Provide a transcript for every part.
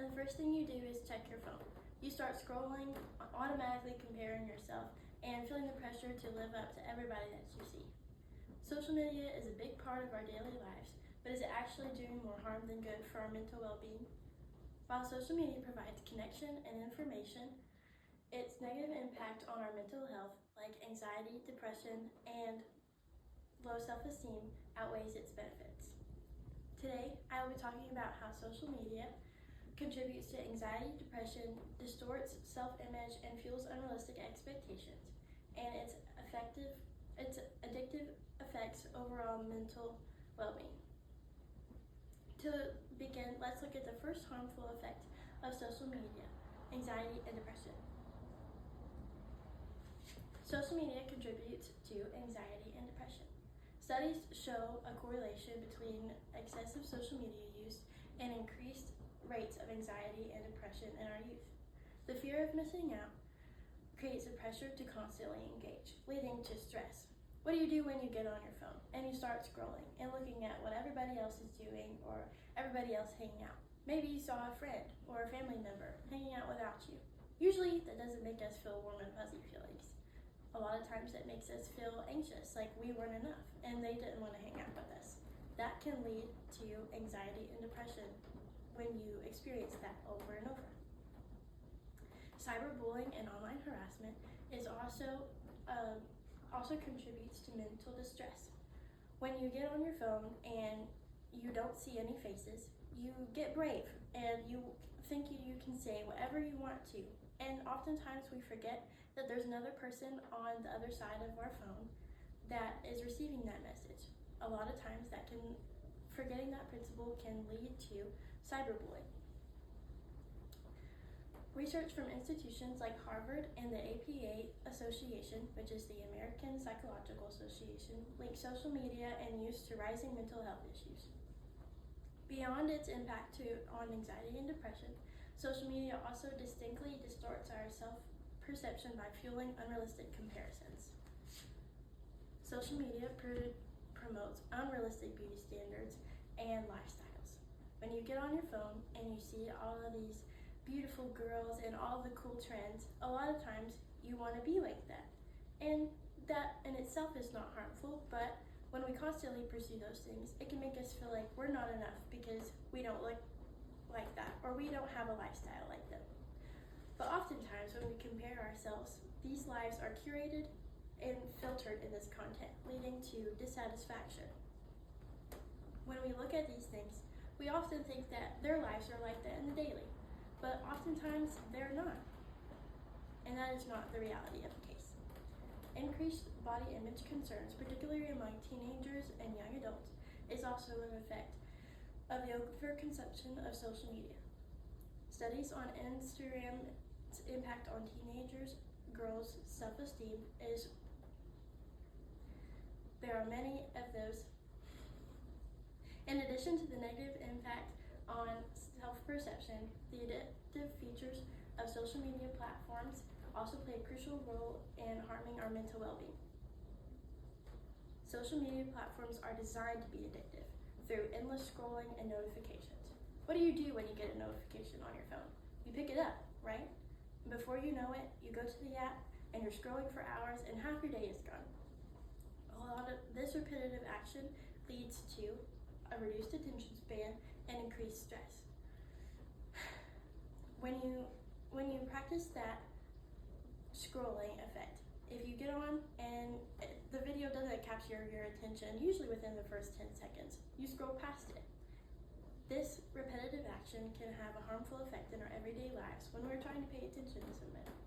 and the first thing you do is check your phone. You start scrolling, automatically comparing yourself, and feeling the pressure to live up to everybody that you see. Social media is a big part of our daily lives, but is it actually doing more harm than good for our mental well-being? While social media provides connection and information, its negative impact on our mental health, like anxiety, depression, and low self-esteem, outweighs its benefits. Today, I will be talking about how social media contributes to anxiety, depression, distorts self-image, and fuels unrealistic expectations, and its addictive effects overall mental well-being. To begin, let's look at the first harmful effect of social media, anxiety and depression. Social media contributes to anxiety and depression. Studies show a correlation between excessive social media use and increased rates of anxiety and depression in our youth. The fear of missing out creates a pressure to constantly engage, leading to stress. What do you do when you get on your phone and you start scrolling and looking at what everybody else is doing or everybody else hanging out? Maybe you saw a friend or a family member hanging out without you. Usually that doesn't make us feel warm and fuzzy feelings. A lot of times it makes us feel anxious, like we weren't enough and they didn't want to hang out with us. That can lead to anxiety and depression when you experience that over and over. Cyberbullying and online harassment is also contributes to mental distress. When you get on your phone and you don't see any faces, you get brave and you think you can say whatever you want to. And oftentimes we forget that there's another person on the other side of our phone that is receiving that message. A lot of times forgetting that principle can lead to cyberbullying. Research from institutions like Harvard and the APA Association, which is the American Psychological Association, links social media and use to rising mental health issues. Beyond its impact on anxiety and depression, social media also distinctly distorts our self-perception by fueling unrealistic comparisons. Social media promotes unrealistic beauty standards and lifestyles. When you get on your phone and you see all of these beautiful girls and all the cool trends, a lot of times you want to be like that. And that in itself is not harmful, but when we constantly pursue those things, it can make us feel like we're not enough because we don't look like that or we don't have a lifestyle like them. But oftentimes when we compare ourselves, these lives are curated and filtered in this content, leading to dissatisfaction. When we look at these things, we often think that their lives are like that in the daily, but oftentimes they're not. And that is not the reality of the case. Increased body image concerns, particularly among teenagers and young adults, is also an effect of the overconsumption of social media. Studies on Instagram's impact on teenagers, girls' self-esteem there are many of those. In addition to the negative impact on self-perception, the addictive features of social media platforms also play a crucial role in harming our mental well-being. Social media platforms are designed to be addictive through endless scrolling and notifications. What do you do when you get a notification on your phone? You pick it up, right? Before you know it, you go to the app and you're scrolling for hours and half your day is gone. A lot of this repetitive action leads to a reduced attention span and increased stress. When you practice that scrolling effect, if you get on and the video doesn't capture your attention, usually within the first 10 seconds, you scroll past it. This repetitive action can have a harmful effect in our everyday lives when we're trying to pay attention to something.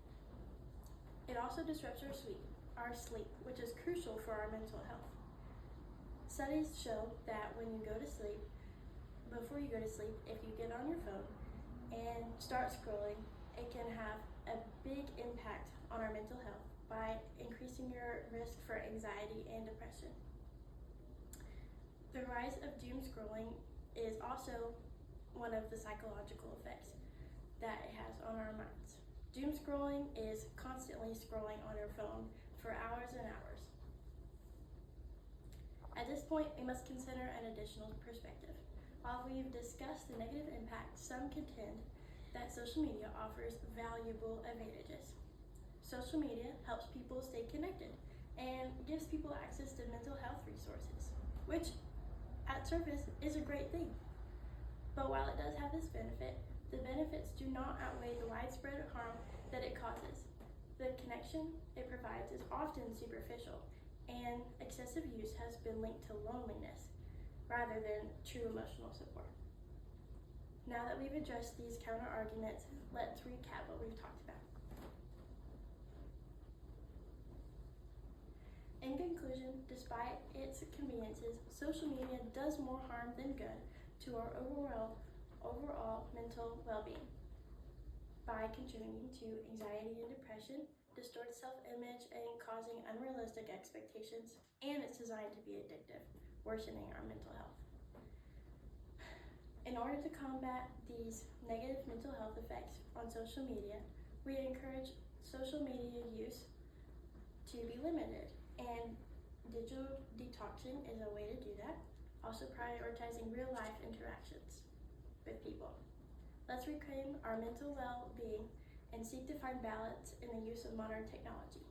It also disrupts our sleep, which is crucial for our mental health. Studies show that when you go to sleep, before you go to sleep, if you get on your phone and start scrolling, it can have a big impact on our mental health by increasing your risk for anxiety and depression. The rise of doom scrolling is also one of the psychological effects that it has on our minds. Doom scrolling is constantly scrolling on your phone for hours and hours. At this point, we must consider an additional perspective. While we've discussed the negative impact, some contend that social media offers valuable advantages. Social media helps people stay connected and gives people access to mental health resources, which at surface is a great thing. But while it does have this benefit, the benefits do not outweigh the widespread harm that it causes. The connection it provides is often superficial, and excessive use has been linked to loneliness rather than true emotional support. Now that we've addressed these counter arguments, let's recap what we've talked about. In conclusion, despite its conveniences, social media does more harm than good to our overall mental well-being by contributing to anxiety and depression, distorted self-image, and causing unrealistic expectations, and it's designed to be addictive, worsening our mental health. In order to combat these negative mental health effects on social media, we encourage social media use to be limited, and digital detoxing is a way to do that. Also prioritizing real life interactions with people. Let's reclaim our mental well-being and seek to find balance in the use of modern technology.